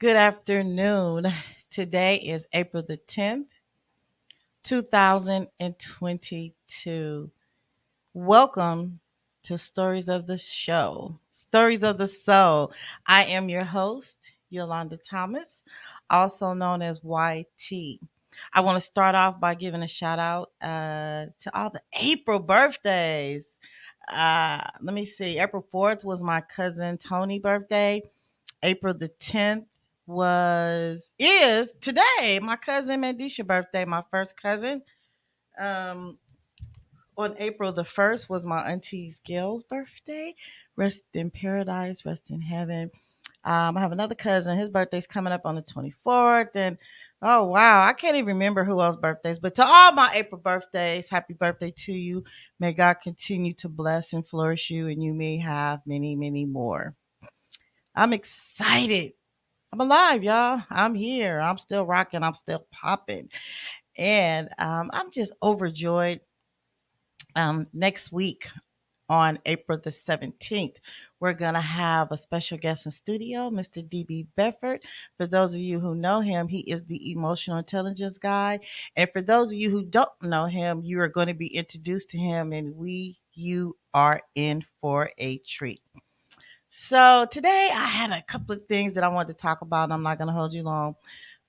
Good afternoon. Today is April the 10th, 2022. Welcome to Stories of the Show, Stories of the Soul. I am your host, Yolanda Thomas, also known as YT. I want to start off by giving a shout out to all the April birthdays. Let me see. April 4th was my cousin Tony's birthday. April the 10th is today my cousin Mandisha birthday, my first cousin. Um, on April the 1st was my auntie's Gail's birthday. Rest in paradise, rest in heaven. I have another cousin. His birthday's coming up on the 24th. And oh, wow. I can't even remember who else's birthdays. But to all my April birthdays, happy birthday to you. May God continue to bless and flourish you, and you may have many, many more. I'm excited. I'm alive, y'all. I'm here. I'm still rocking. I'm still popping. And I'm just overjoyed. Next week on April the 17th, we're going to have a special guest in studio, Mr. DB Bedford. For those of you who know him, he is the emotional intelligence guy. And for those of you who don't know him, you are going to be introduced to him, and you are in for a treat. So today I had a couple of things that I wanted to talk about. I'm not going to hold you long,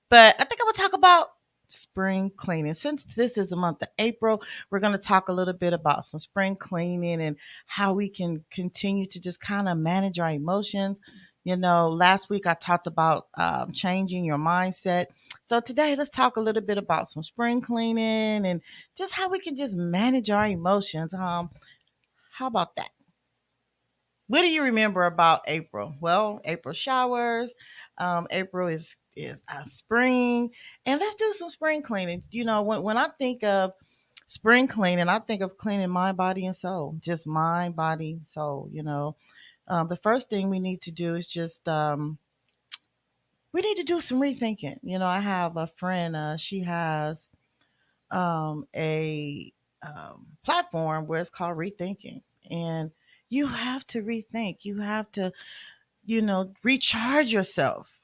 but I think I'm going to talk about spring cleaning. Since this is a month of April, we're going to talk a little bit about some spring cleaning and how we can continue to just kind of manage our emotions. Last week I talked about changing your mindset. So today let's talk a little bit about some spring cleaning and just how we can just manage our emotions. How about that? What do you remember about April? Well, April showers. April is spring, and let's do some spring cleaning. When I think of spring cleaning, I think of cleaning mind, body, and soul. Just mind, body, soul. The first thing we need to do is just we need to do some rethinking. I have a friend. She has a platform where it's called Rethinking, and you have to rethink. You have to recharge yourself.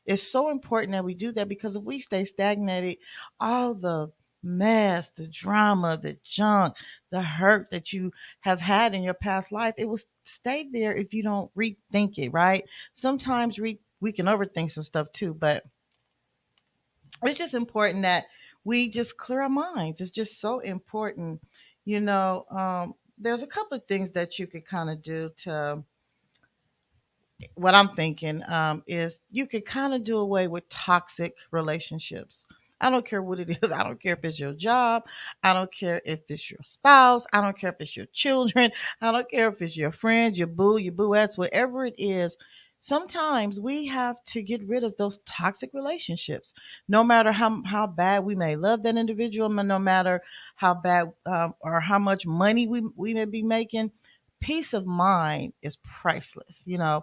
It's so important that we do that because if we stay stagnated, all the mess, the drama, the junk, the hurt that you have had in your past life, it will stay there if you don't rethink it, right? Sometimes we can overthink some stuff too, but it's just important that we just clear our minds. It's just so important. There's a couple of things that you could kind of do to what I'm thinking is you could kind of do away with toxic relationships. I don't care what it is. I don't care if it's your job. I don't care if it's your spouse. I don't care if it's your children. I don't care if it's your friends, your boo, your booettes, whatever it is. Sometimes we have to get rid of those toxic relationships. No matter how bad we may love that individual, no matter how bad or how much money we may be making, peace of mind is priceless. I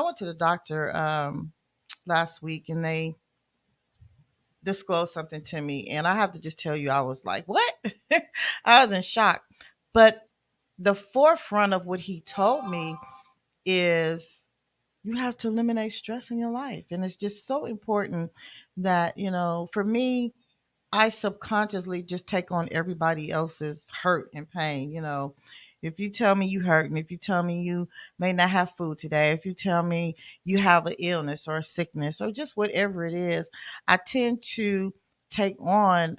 went to the doctor last week and they disclosed something to me. And I have to just tell you, I was like, what? I was in shock. But the forefront of what he told me is you have to eliminate stress in your life. And it's just so important that, for me, I subconsciously just take on everybody else's hurt and pain. If you tell me you hurt, and if you tell me you may not have food today, if you tell me you have an illness or a sickness or just whatever it is, I tend to take on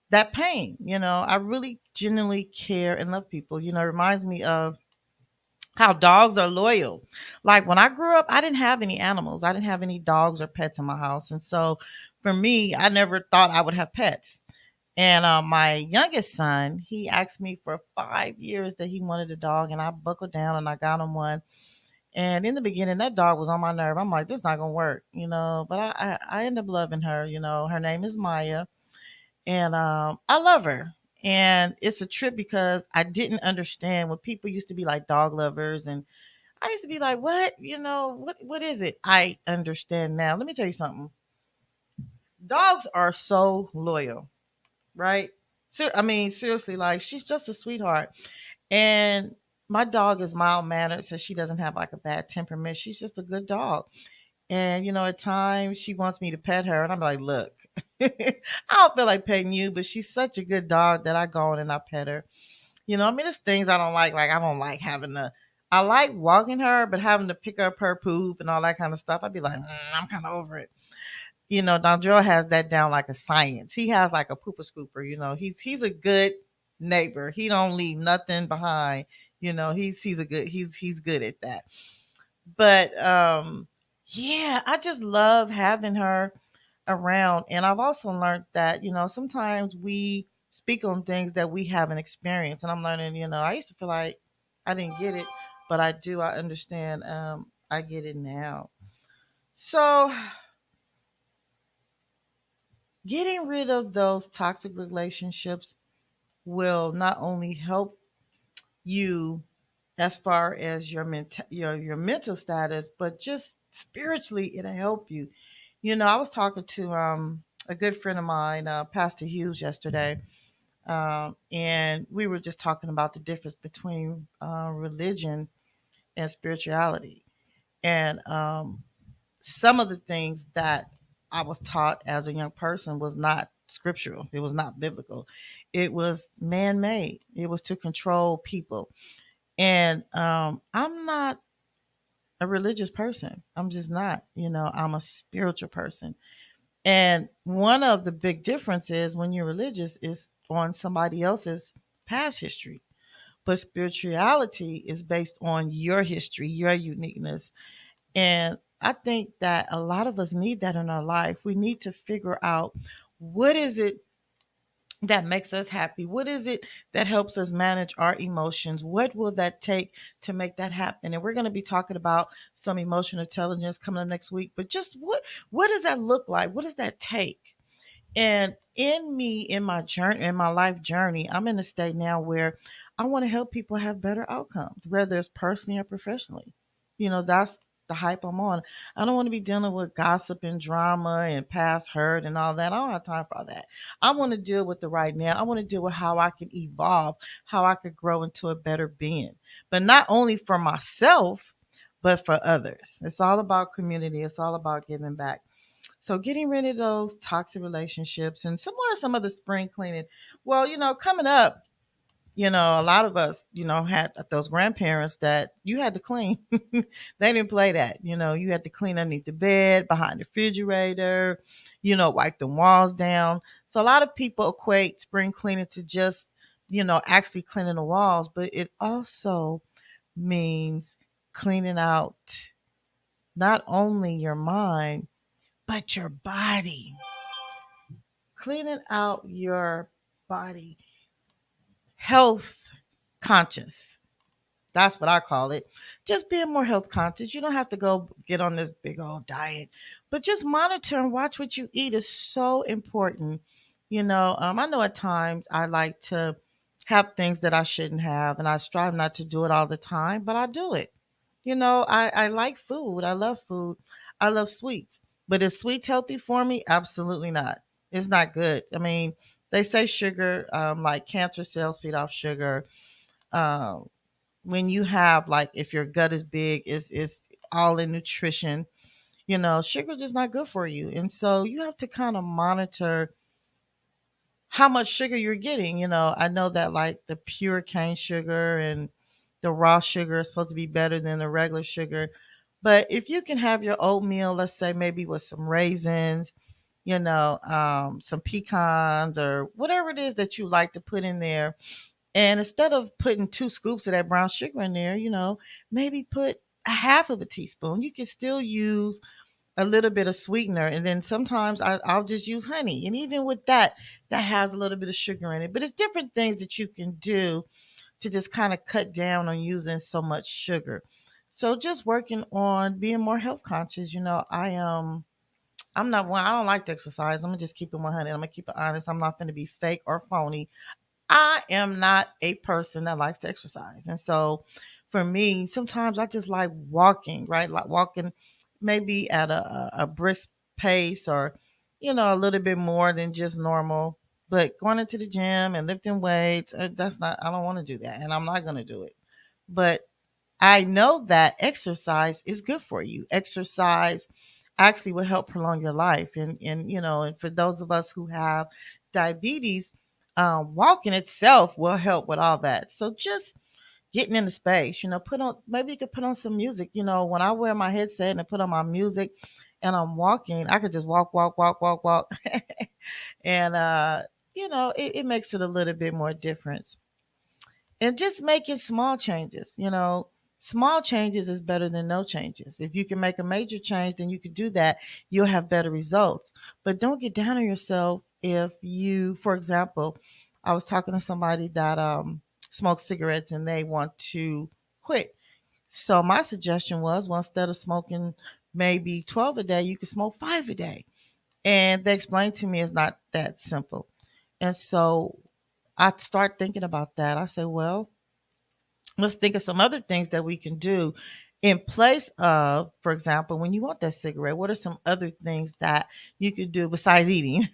that pain. I really genuinely care and love people. It reminds me of how dogs are loyal. Like when I grew up, I didn't have any animals. I didn't have any dogs or pets in my house. And so for me, I never thought I would have pets. And my youngest son, he asked me for 5 years that he wanted a dog, and I buckled down and I got him one. And in the beginning, that dog was on my nerve. I'm like, this is not gonna work, But I ended up loving her. Her name is Maya, and I love her. And it's a trip because I didn't understand when people used to be like dog lovers, and I used to be like, what? What is it? I understand now. Let me tell you something. Dogs are so loyal, right? So I mean, seriously, like she's just a sweetheart. And my dog is mild mannered, so she doesn't have like a bad temperament. She's just a good dog. And, at times she wants me to pet her. And I'm like, look, I don't feel like petting you, but she's such a good dog that I go in and I pet her. I mean, there's things I don't like. Like, I don't like having to, I like walking her, but having to pick up her poop and all that kind of stuff, I'd be like, I'm kind of over it. Dondrell has that down like a science. He has like a pooper scooper. He's a good neighbor. He don't leave nothing behind. He's good at that. But yeah, I just love having her around. And I've also learned that, sometimes we speak on things that we haven't experienced. And I'm learning, I used to feel like I didn't get it, but I do. I understand. I get it now. So getting rid of those toxic relationships will not only help you as far as your mental status, but just spiritually it'll help you. I was talking to a good friend of mine, Pastor Hughes, yesterday, and we were just talking about the difference between religion and spirituality, and some of the things that I was taught as a young person was not scriptural. It was not biblical. It was man made. It was to control people. And I'm not a religious person. I'm just not. I'm a spiritual person. And one of the big differences when you're religious is on somebody else's past history. But spirituality is based on your history, your uniqueness. And I think that a lot of us need that in our life. We need to figure out what is it that makes us happy? What is it that helps us manage our emotions? What will that take to make that happen? And we're going to be talking about some emotional intelligence coming up next week. But just what does that look like? What does that take? And in me, in my journey, in my life journey, I'm in a state now where I want to help people have better outcomes, whether it's personally or professionally. That's the hype I'm on. I don't want to be dealing with gossip and drama and past hurt and all that. I don't have time for all that. I want to deal with the right now. I want to deal with how I can evolve, how I could grow into a better being, but not only for myself, but for others. It's all about community. It's all about giving back. So getting rid of those toxic relationships and some of the spring cleaning. Well, coming up, a lot of us, had those grandparents that you had to clean. They didn't play that. You had to clean underneath the bed, behind the refrigerator, wipe the walls down. So a lot of people equate spring cleaning to just, actually cleaning the walls, but it also means cleaning out not only your mind, but your body. Cleaning out your body. Health conscious. That's what I call it. Just being more health conscious. You don't have to go get on this big old diet, but just monitor and watch what you eat is so important. I know at times I like to have things that I shouldn't have, and I strive not to do it all the time, but I do it. I like food. I love food. I love sweets. But is sweets healthy for me? Absolutely not. It's not good. I mean, they say sugar, like cancer cells feed off sugar. Um, when you have like if your gut is big, is all in nutrition. Sugar just not good for you, and so you have to kind of monitor how much sugar you're getting. I know that like the pure cane sugar and the raw sugar is supposed to be better than the regular sugar. But if you can have your oatmeal, let's say maybe with some raisins, some pecans or whatever it is that you like to put in there. And instead of putting 2 scoops of that brown sugar in there, maybe put a half of a teaspoon. You can still use a little bit of sweetener, and then sometimes I'll just use honey, and even with that, that has a little bit of sugar in it. But it's different things that you can do to just kind of cut down on using so much sugar. So just working on being more health conscious. I'm not one. I don't like to exercise. I'm gonna just keep it 100. I'm gonna keep it honest. I'm not gonna be fake or phony. I am not a person that likes to exercise. And so for me, sometimes I just like walking, right? Like walking maybe at a brisk pace or, a little bit more than just normal. But going into the gym and lifting weights, that's not, I don't want to do that. And I'm not going to do it. But I know that exercise is good for you. Exercise actually will help prolong your life. And for those of us who have diabetes, walking itself will help with all that. So just getting into space, put on, maybe you could put on some music. When I wear my headset and I put on my music and I'm walking, I could just walk, walk, walk, walk, walk. And it makes it a little bit more difference. And just making small changes. Small changes is better than no changes. If you can make a major change, then you can do that. You'll have better results. But don't get down on yourself if you, for example, I was talking to somebody that smokes cigarettes and they want to quit. So my suggestion was, well, instead of smoking maybe 12 a day, you could smoke 5 a day. And they explained to me it's not that simple. And so I start thinking about that. I said, well, let's think of some other things that we can do in place of, for example, when you want that cigarette, what are some other things that you could do besides eating?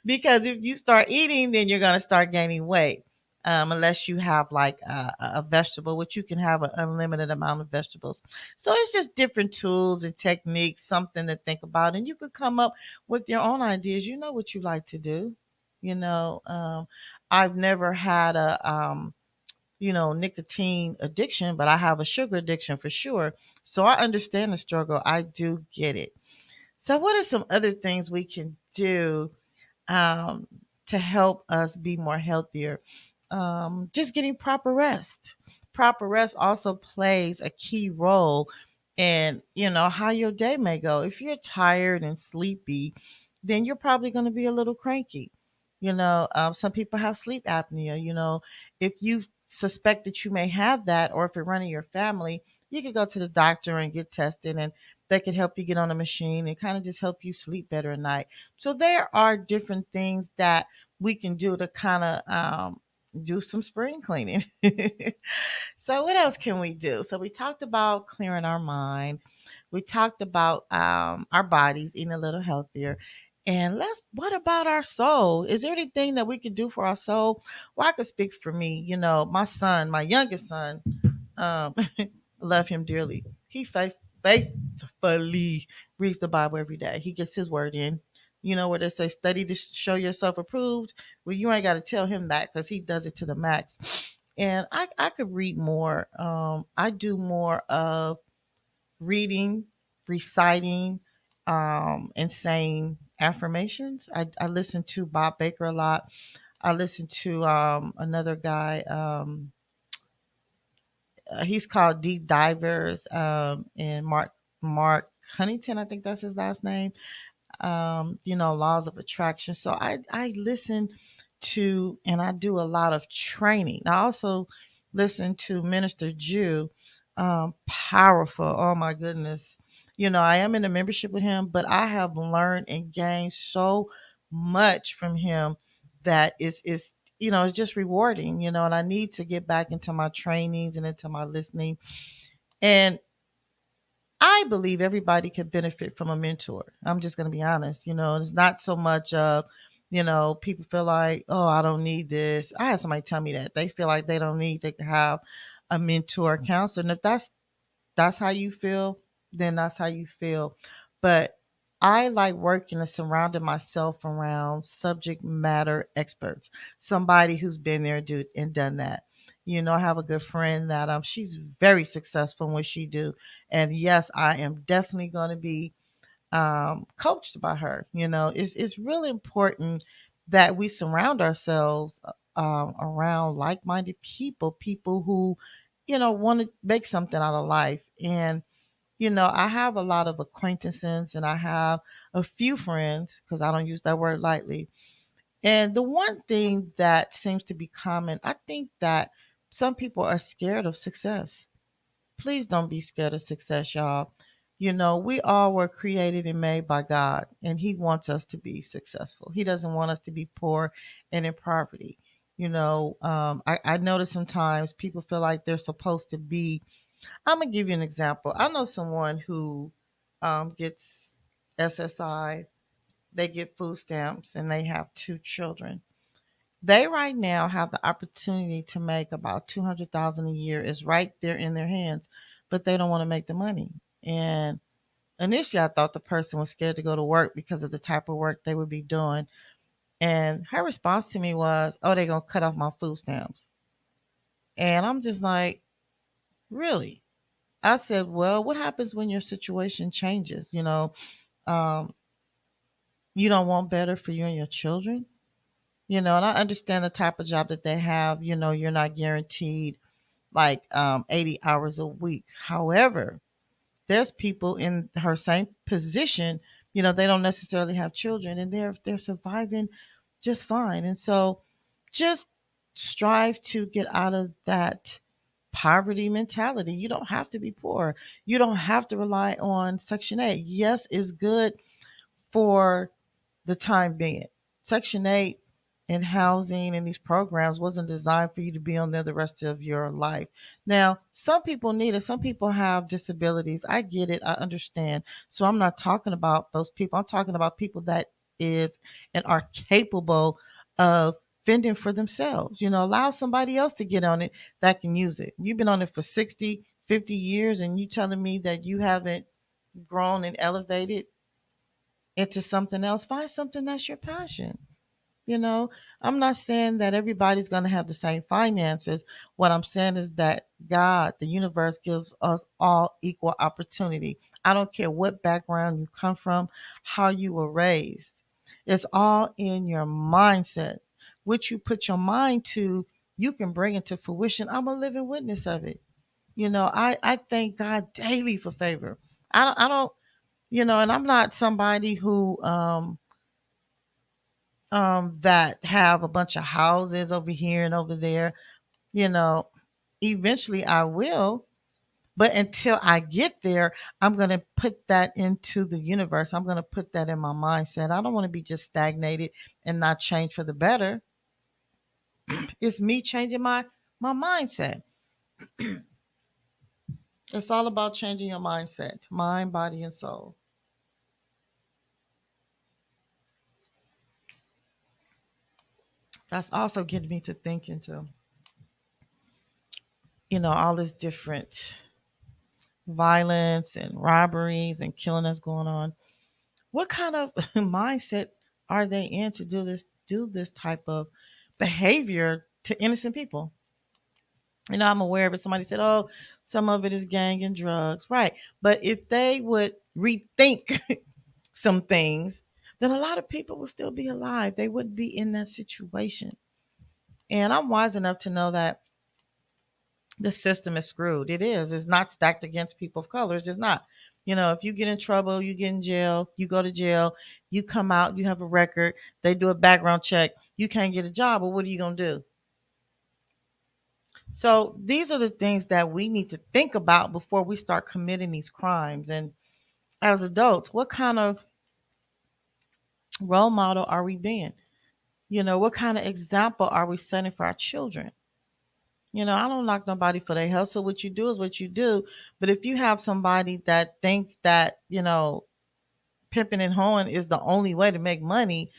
Because if you start eating, then you're going to start gaining weight. Unless you have like a vegetable, which you can have an unlimited amount of vegetables. So it's just different tools and techniques, something to think about. And you could come up with your own ideas. You know what you like to do. You know, I've never had a nicotine addiction, but I have a sugar addiction for sure. So I understand the struggle. I do get it. So, what are some other things we can do um, to help us be more healthier? Just getting proper rest. Proper rest also plays a key role in how your day may go. If you're tired and sleepy, then you're probably going to be a little cranky. Some people have sleep apnea. If you suspect that you may have that, or if it run in your family, you could go to the doctor and get tested, and they could help you get on a machine and kind of just help you sleep better at night. So there are different things that we can do to kind of do some spring cleaning. So what else can we do? So we talked about clearing our mind. We talked about our bodies eating a little healthier. And what about our soul? Is there anything that we could do for our soul? Well, I could speak for me. My son, my youngest son, um, love him dearly. He faithfully reads the Bible every day. He gets his word in. Where they say, study to show yourself approved. Well, you ain't got to tell him that because he does it to the max. And I could read more. I do more of reading, reciting, and saying affirmations. I listen to Bob Baker a lot. I listen to another guy. He's called Deep Divers, and Mark Huntington, I think that's his last name. Laws of attraction. So I listen to, and I do a lot of training. I also listen to Minister Jew, powerful. Oh my goodness. I am in a membership with him, but I have learned and gained so much from him that it's just rewarding, and I need to get back into my trainings and into my listening. And I believe everybody can benefit from a mentor. I'm just going to be honest. It's not so much of, people feel like, oh, I don't need this. I had somebody tell me that they feel like they don't need to have a mentor, counselor. And if that's how you feel, then that's how you feel. But I like working and surrounding myself around subject matter experts, somebody who's been there, and done that. I have a good friend that she's very successful in what she do, and yes, I am definitely going to be coached by her. It's really important that we surround ourselves around like-minded people who want to make something out of life. And I have a lot of acquaintances and I have a few friends, because I don't use that word lightly. And the one thing that seems to be common, I think that some people are scared of success. Please don't be scared of success, y'all. We all were created and made by God, and He wants us to be successful. He doesn't want us to be poor and in poverty. I notice sometimes people feel like they're supposed to be. I'm gonna give you an example. I know someone who gets SSI. They get food stamps, and they have two children. They right now have the opportunity to make about 200,000 a year. Is right there in their hands, but they don't want to make the money. And initially I thought the person was scared to go to work because of the type of work they would be doing. And her response to me was, "Oh, they're gonna cut off my food stamps." And I'm just like, really? I said, "Well, what happens when your situation changes? Um, you don't want better for you and your children, and I understand the type of job that they have. You're not guaranteed like 80 hours a week. However, there's people in her same position, they don't necessarily have children and they're surviving just fine. And so just strive to get out of that poverty mentality. You don't have to be poor. You don't have to rely on Section 8. Yes, it's good for the time being. Section 8 and housing and these programs wasn't designed for you to be on there the rest of your life. Now, some people need it. Some people have disabilities. I get it. I understand. So I'm not talking about those people. I'm talking about people that is and are capable of fending for themselves. Allow somebody else to get on it that can use it. You've been on it for 60, 50 years and you telling me that you haven't grown and elevated into something else. Find something that's your passion. You know, I'm not saying that everybody's going to have the same finances. What I'm saying is that God, the universe, gives us all equal opportunity. I don't care what background you come from, how you were raised. It's all in your mindset. What you put your mind to, you can bring it to fruition. I'm a living witness of it. I thank God daily for favor. I don't, and I'm not somebody who that have a bunch of houses over here and over there. You know, Eventually I will, but until I get there, I'm going to put that into the universe. I'm going to put that in my mindset. I don't want to be just stagnated and not change for the better. It's me changing my mindset. It's all about changing your mindset, mind, body, and soul. That's also getting me to thinking too. All this different violence and robberies and killing that's going on. What kind of mindset are they in to do this type of behavior to innocent people? I'm aware of it. Somebody said, "Oh, some of it is gang and drugs." Right. But if they would rethink some things, then a lot of people would still be alive. They wouldn't be in that situation. And I'm wise enough to know that the system is screwed. It is. It's not stacked against people of color. It's just not. If you get in trouble, you get in jail, you go to jail, you come out, you have a record, they do a background check, you can't get a job. Well, what are you going to do? So these are the things that we need to think about before we start committing these crimes. And as adults, what kind of role model are we being? What kind of example are we setting for our children? I don't knock nobody for their hustle. What you do is what you do. But if you have somebody that thinks that, pimping and hoeing is the only way to make money,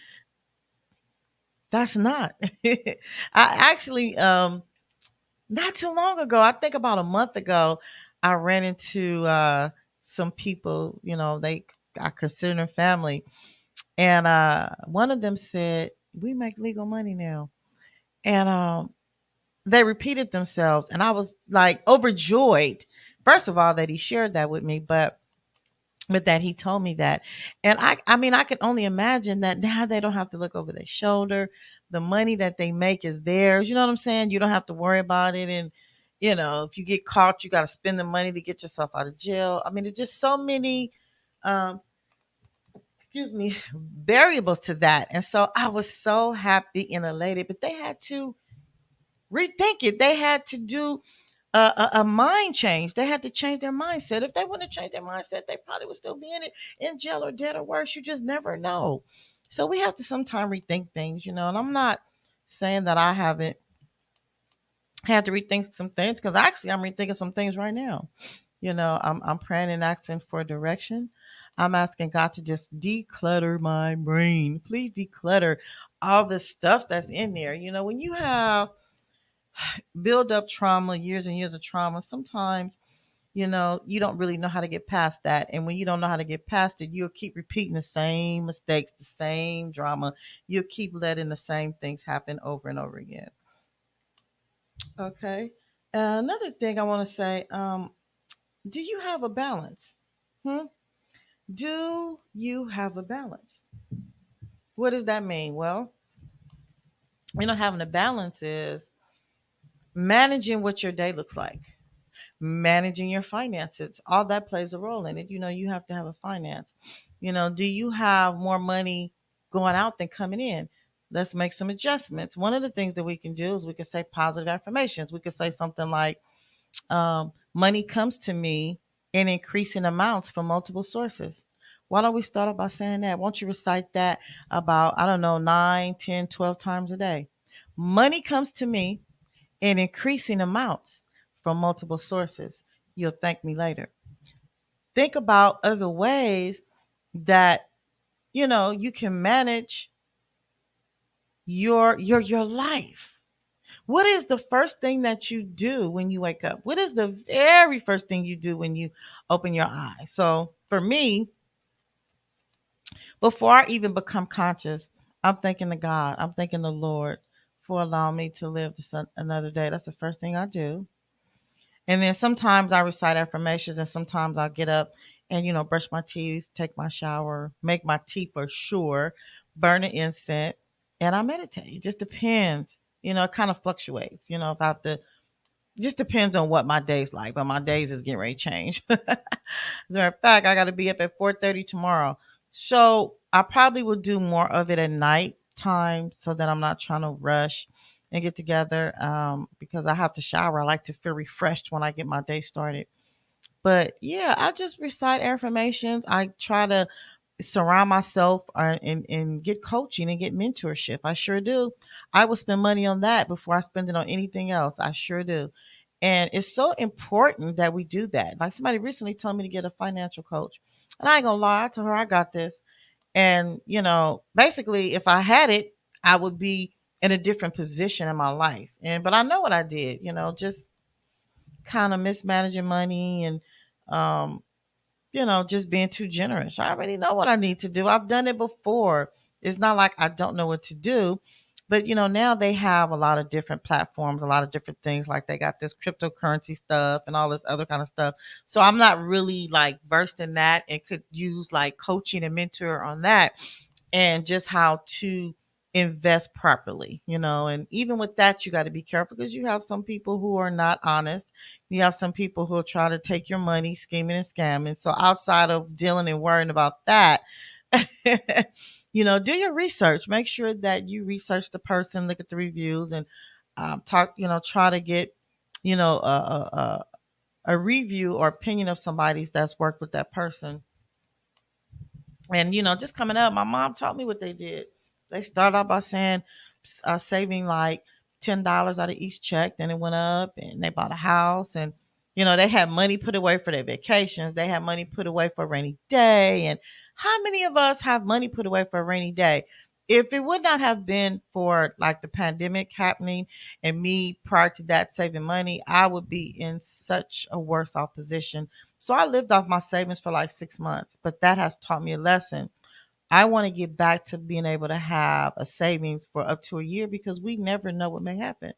that's not. I actually, not too long ago, I think about a month ago, I ran into some people, I consider them family. And one of them said, "We make legal money now." And they repeated themselves and I was like overjoyed, first of all, that he shared that with me, but that he told me that. And I mean I can only imagine that now they don't have to look over their shoulder. The money that they make is theirs. You know what I'm saying? You don't have to worry about it. And if you get caught, you got to spend the money to get yourself out of jail. I mean, it's just so many um excuse me, variables to that. And so I was so happy and elated, but they had to rethink it. They had to do a mind change. They had to change their mindset. If they wouldn't have changed their mindset, they probably would still be in jail or dead or worse. You just never know. So we have to sometimes rethink things, and I'm not saying that I haven't had to rethink some things because actually I'm rethinking some things right now. I'm praying and asking for direction. I'm asking God to just declutter my brain. Please declutter all the stuff that's in there. When you have build up trauma, years and years of trauma, sometimes you don't really know how to get past that. And when you don't know how to get past it, you'll keep repeating the same mistakes, the same drama. You'll keep letting the same things happen over and over again. Okay. Another thing I want to say, do you have a balance? Hmm? Do you have a balance? What does that mean? Well, having a balance is managing what your day looks like, managing your finances. All that plays a role in it. You have to have a finance. Do you have more money going out than coming in? Let's make some adjustments. One of the things that we can do is we can say positive affirmations. We could say something like, money comes to me in increasing amounts from multiple sources. Why don't we start off by saying that? Won't you recite that about, I don't know, 9, 10, 12 times a day? Money comes to me in increasing amounts from multiple sources. You'll thank me later. Think about other ways that you can manage your life. What is the first thing that you do when you wake up? What is the very first thing you do when you open your eyes? So for me, before I even become conscious, I'm thanking the God. I'm thanking the Lord for allowing me to live another day. That's the first thing I do. And then sometimes I recite affirmations, and sometimes I'll get up and, brush my teeth, take my shower, make my tea for sure, burn an incense, and I meditate. It just depends. It kind of fluctuates. If I have to, just depends on what my day's like, but my days is getting ready to change. As a matter of fact, I got to be up at 4:30 tomorrow. So I probably will do more of it at night time so that I'm not trying to rush and get together, because I have to shower. I like to feel refreshed when I get my day started. But yeah, I just recite affirmations. I try to surround myself, and get coaching and get mentorship. I sure do. I will spend money on that before I spend it on anything else. I sure do. And it's so important that we do that. Like, somebody recently told me to get a financial coach. And I ain't gonna lie, I told her I got this. And, basically, if I had it, I would be in a different position in my life. But I know what I did, just kind of mismanaging money, and um, just being too generous. I already know what I need to do. I've done it before. It's not like I don't know what to do. But now they have a lot of different platforms, a lot of different things. Like, they got this cryptocurrency stuff and all this other kind of stuff. So I'm not really like versed in that, and could use like coaching and mentor on that, and just how to invest properly, and even with that, you got to be careful, because you have some people who are not honest. You have some people who will try to take your money, scheming and scamming. So outside of dealing and worrying about that, do your research. Make sure that you research the person, look at the reviews, and talk, try to get, a review or opinion of somebody's that's worked with that person. And just coming up, my mom taught me what they did. They started out by saying, saving like $10 out of each check. Then it went up, and they bought a house, and they had money put away for their vacations. They had money put away for a rainy day. And how many of us have money put away for a rainy day? If it would not have been for like the pandemic happening and me prior to that saving money, I would be in such a worse off position. So I lived off my savings for like 6 months, but that has taught me a lesson. I want to get back to being able to have a savings for up to a year, because we never know what may happen,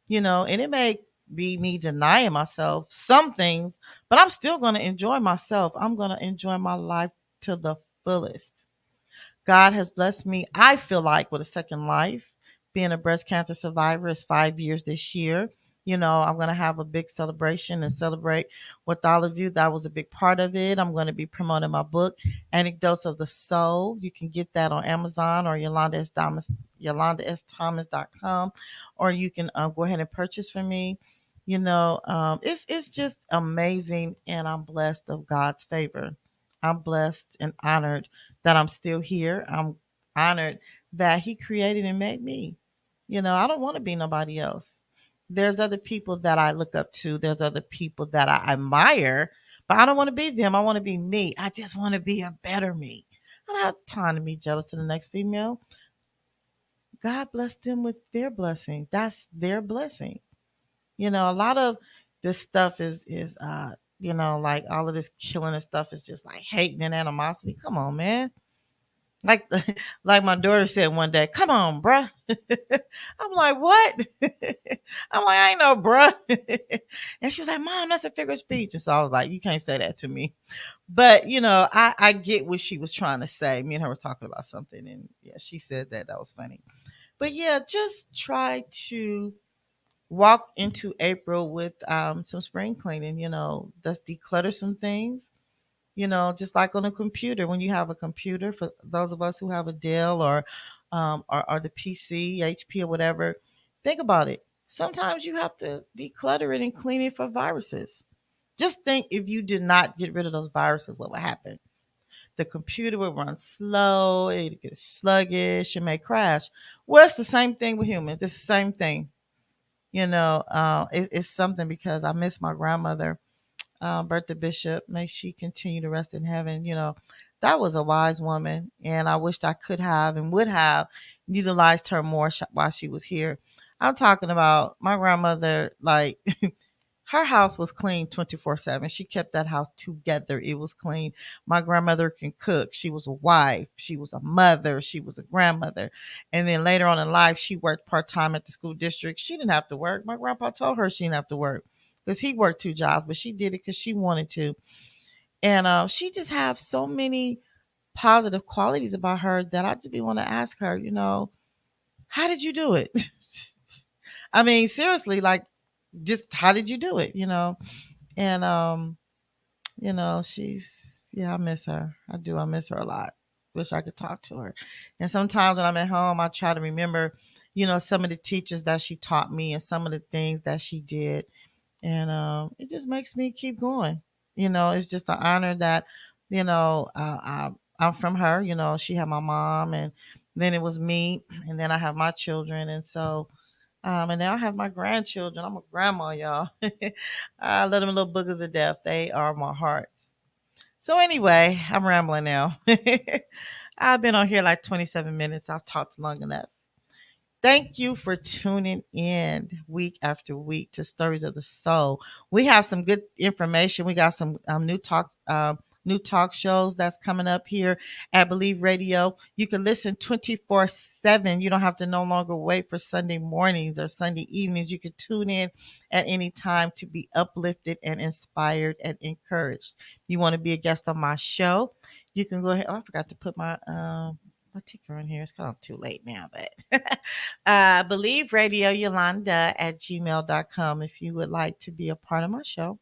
and it may be me denying myself some things, but I'm still going to enjoy myself. I'm going to enjoy my life to the fullest. God has blessed me, I feel like, with a second life. Being a breast cancer survivor is 5 years this year. I'm going to have a big celebration and celebrate with all of you. That was a big part of it. I'm going to be promoting my book, Anecdotes of the Soul. You can get that on Amazon or YolandaSThomas.com, or you can go ahead and purchase from me. It's just amazing, and I'm blessed of God's favor. I'm blessed and honored that I'm still here. I'm honored that He created and made me. I don't want to be nobody else. There's other people that I look up to, there's other people that I admire, but I don't want to be them. I want to be me. I just want to be a better me. I don't have time to be jealous of the next female. God blessed them with their blessing. That's their blessing. A lot of this stuff is Like all of this killing and stuff is just like hating and animosity. Come on, man. Like like my daughter said one day, come on, bruh. I'm like, what? I'm like, I ain't no bruh. And she was like, Mom, that's a figure of speech. And so I was like, you can't say that to me. But I get what she was trying to say. Me and her were talking about something, and yeah, she said that was funny. But yeah, just try to walk into April with some spring cleaning. Just declutter some things. Just like on a computer, when you have a computer, for those of us who have a Dell or the PC, HP or whatever, think about it. Sometimes you have to declutter it and clean it for viruses. Just think, if you did not get rid of those viruses, what would happen? The computer would run slow, it would get sluggish, it may crash. Well, it's the same thing with humans. It's the same thing. It's something, because I miss my grandmother, Bertha Bishop. May she continue to rest in heaven. That was a wise woman, and I wished I could have and would have utilized her more while she was here. I'm talking about my grandmother, like, her house was clean 24/7. She kept that house together. It was clean. My grandmother can cook. She was a wife. She was a mother. She was a grandmother. And then later on in life, she worked part time at the school district. She didn't have to work. My grandpa told her she didn't have to work because he worked two jobs, but she did it because she wanted to. And she just have so many positive qualities about her that I just be want to ask her, how did you do it? I mean, seriously, like, just how did you do it? And she's, yeah, I miss her. I do. I miss her a lot. Wish I could talk to her. And sometimes when I'm at home, I try to remember, some of the teachers that she taught me and some of the things that she did. And it just makes me keep going. It's just an honor that, I'm from her. She had my mom, and then it was me, and then I have my children. And so, and now I have my grandchildren. I'm a grandma, y'all. I love them little boogers of death. They are my hearts. So anyway, I'm rambling now. I've been on here like 27 minutes. I've talked long enough. Thank you for tuning in week after week to Stories of the Soul. We have some good information. We got some new talk shows that's coming up here at Believe Radio. You can listen 24/7. You don't have to no longer wait for Sunday mornings or Sunday evenings. You can tune in at any time to be uplifted and inspired and encouraged. You want to be a guest on my show? You can go ahead. Oh, I forgot to put my ticker on here. It's kind of too late now, but Believe Radio Yolanda at gmail.com if you would like to be a part of my show.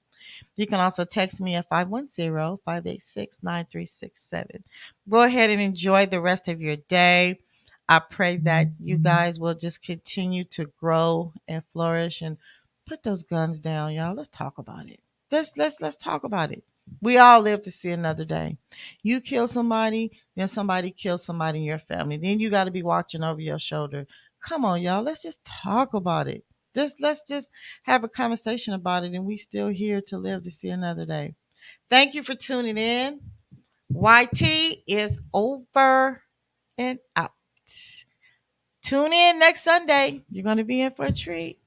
You can also text me at 510-586-9367. Go ahead and enjoy the rest of your day. I pray that you guys will just continue to grow and flourish and put those guns down, y'all. Let's talk about it. Let's talk about it. We all live to see another day. You kill somebody, then somebody kills somebody in your family. Then you got to be watching over your shoulder. Come on, y'all. Let's just talk about it. Let's just have a conversation about it, and we still here to live to see another day. Thank you for tuning in. YT is over and out. Tune in next Sunday. You're going to be in for a treat.